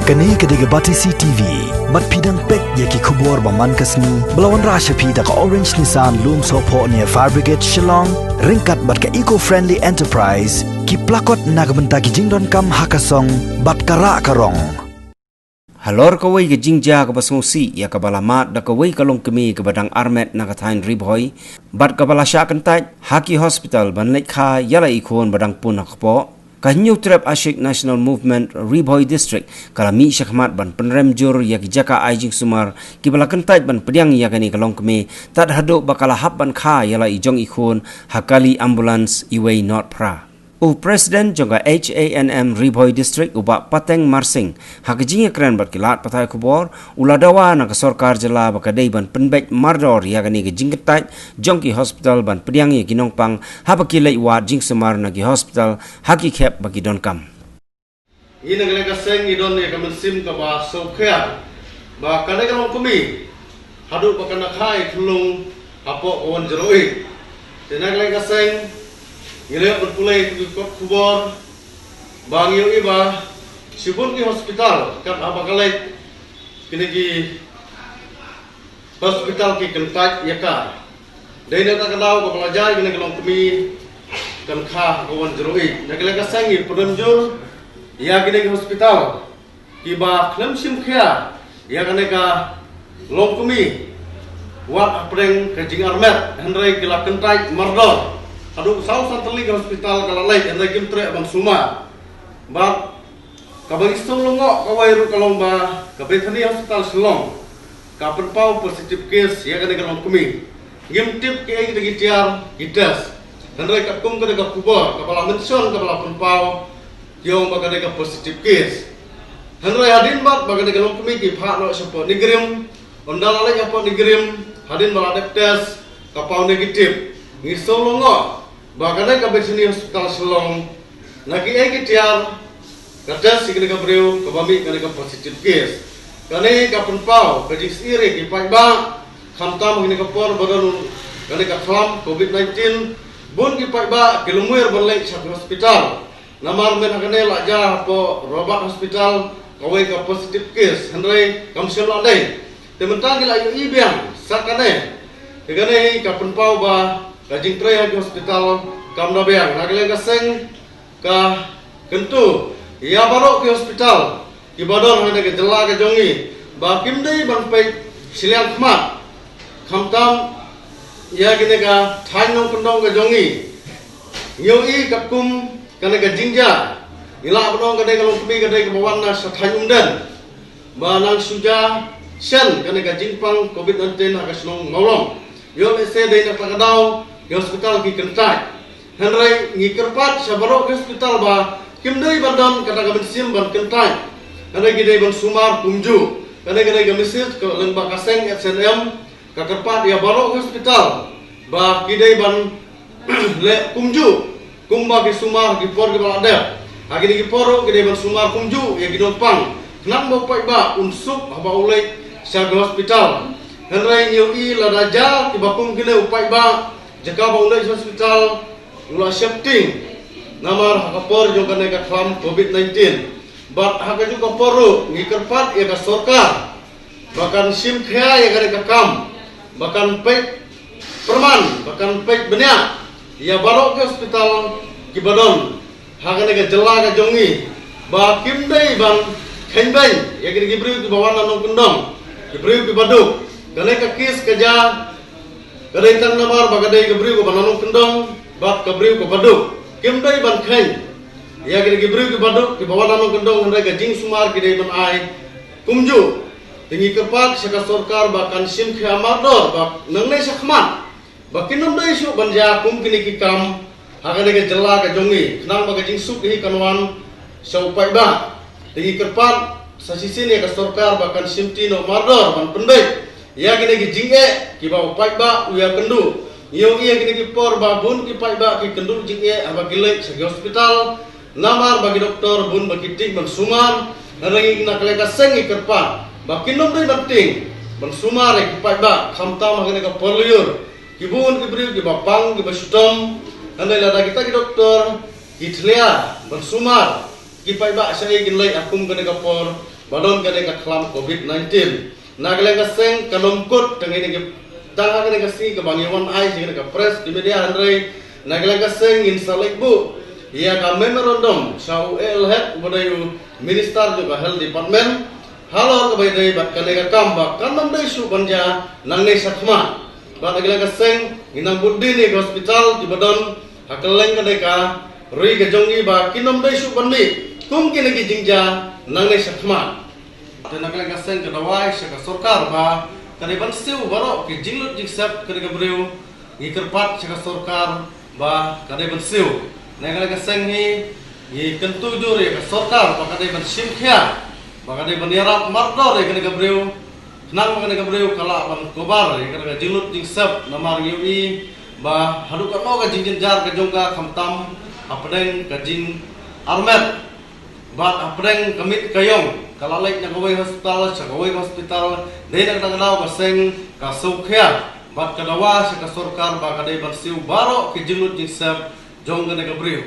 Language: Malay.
Kani kediga Batisi TV, mat pidang pek yaki kubur baman kasni, belawan rasha pida ka Orange Nissan Loom Sopo near Fire Brigade Shillong, ringkat bat ka eco-friendly enterprise, ki plakot nagbenta ki jingdon kam hakasong, bat kara karong. Halor kawai ke jingja ke basmusi ya ke balamat da kawai kalong kemi ke badang armet na katain ribhoi bat ke balasya kentai haki hospital ban lekha yala ikon badang pun akpo Kanyu Trap Ashik National Movement Ribhoi District kalami syakmat ban penremjur ya ki jaka aijing sumar ki bala kentai ban pediang ya kani kalong kemi tad haduk bakala hab ban kha yala ijong ikon hakali ambulance iway not pra President jangka HANM Ribhoi District ubak Pateng Marsing hakijing keren bat kilat patai kubor uladawa na ke sorkar jela bakadai ban penbek mardor ya kani ke jingketai jongki hospital ban pediang ya kinongpang habaki lai wat jing semar na ki hospital haki khep bagi don kam ina gele ka seng idon ya kamen sim ka ba sokhya ba kana ka kumi hadu pa kana khai thulung apo on jeroi tena gele ka seng Gila berpulai ke kubur bang yung iba sibun ke hospital kan apa kalai kini ki hospital ki kentak yakar dari nak kenal ko pelajar kini kelong kemi kan kha kawan jeroi nak leka sangi penunjur ya kini ke hospital ki ba klem sim khia ya kene ka long kemi wat apreng ke jing armet hendrai kila kentak mardor Aduh, saus santeli ke hospital kalalai yang lagi mentre abang suma. Bab, kabang istong longok kawai ru kalong ba, kabetani hospital Selong. Kapan pau positif case ya kena kalong kumi. Gim tip ke ai dagi tiar kitas. Dan rek kapkum ke dekat kubur, kepala mention kepala penpau yang baga dekat positif case. Dan rek hadin bab baga dekat kalong kumi ki phak no support nigrim, ondalalai apa nigrim, hadin maladep tes kapau negatif. Ngisong longok Bakana ka besini hospital Selong naki ai tiar kata sikene ka breu ka bami kana ka positive case kane ka penpau ka jis ire ki pai ba khamta mo ka por badan kane ka kham covid-19 bun ki pai ba kilumuer balai sa hospital namar men kane la ja po robak hospital kawai ka positive case handai kam sel dai tementang ki la yu ibiang sakane kane ka penpau ba Kajing tray di hospital kamna beang nagle kaseng ka kentu ya barok ke hospital ki badon hane ke jela ke jongi ba kimdei ban pai silian khmat khamtam ya gine ka thain nong kendong ke jongi nyoi kapkum kane ke jingja ila badong ke kalong kemi ke ke bawan na sa thain umdan ba nang suja sen kane ke jingpang covid-19 hakasnong ngolong yo se dei na takadau ke hospital ki kentai henrai ngikerpat sabarok ke hospital ba kimdei bandam kata ka bensim ban kentai henrai gidei ban sumar kumju kane gamisit ke lembak kaseng SNM ka kerpat ya barok ke hospital ba gidei ban le kumju kumba ki sumar ki por ki balade agini ki poro gidei ban sumar kumju ya gidopang nang mo pai ba unsuk ba ulai sa hospital henrai nyoi la raja ki bakum kine upai ba jika bangunai hospital ulah shifting namar hakapor juga nega klam COVID-19 bat haka juga poru ngikerpat ya ka sorkar bahkan sim khia ya ka kam bahkan pek perman bahkan pek benya ya barok ke hospital kibadon haka nega jela ka jongi ba kimdei ban khenbai ya gibri ki bawana nong kendong gibri ki baduk kane ka kis kaja Kadai tang namar bagadai kebriu ko bananong kendong bat kebriu ko baduk kimdai ban khain ya gede kebriu ko baduk ke bawa nanong kendong hendai ka jing sumar gede ban ai kumju tingi kepat saka sorkar bakan sim khia mardor bak nangnai sakhmat bakin namdai su banja kum kini ki kam hakane ke jela ka jongi nang baga jing suk hi kanwan saupai ba tingi kepat sasisin ya ka sorkar bakan sim tino mardor ban pendai ya kini ki jinge ki ba upai ba uya kendu yo iya kini ki por ba bun ki pai ba ki kendu jinge aba gilek sa hospital namar bagi doktor bun bagi ting ban sumar rangi na kaleka sengi kerpa ba kinom dai banting ban sumar ki pai ba khamta ma kini ka porliur ki bun ki briu ki ba pang ki ba sutom andai la kita ki doktor ki tlia ban sumar kipai ba syai ginlai akum kene kapor badon kene ka khlam COVID-19 nagle ka seng kalongkut tengene ke tanga kene ka si ka bangiwan ai kene ka press di media andre nagle ka seng insalek bu ia ka memorandum sau elhet bodayu minister juga health department halo ka baydai bat kene ka kamba kanam dai su banja nangne sakma ba nagle ka seng inang buddi ni hospital di badon hakeleng kene ka rui ka jongi ba kinom dai su bandi kum kene ki jingja nangne sakma dan nagle ka seng ka dawai ka sarkar ba kene ban siu baro ki jinglut jingsap kene ka breu ikerpat ka sarkar ba kene ban siu nagle ka seng hi kentu jur ya ka sarkar ba kene ban simkhya ba kene ban yarap mardor kene ka breu nang kene ka breu kala ban kobar kene ka jinglut jingsap namar yui ba hadu ka no ka jingjen jar ka jongka khamtam apdeng ka jing armet ba apdeng kamit kayong kalalek na kawai hospital sa kawai hospital dai nang tanglaw ka seng ka sukhya bat kadawa sa ka sarkar ba kadai ban siu baro ki jinglut jingsap jong kene ka breu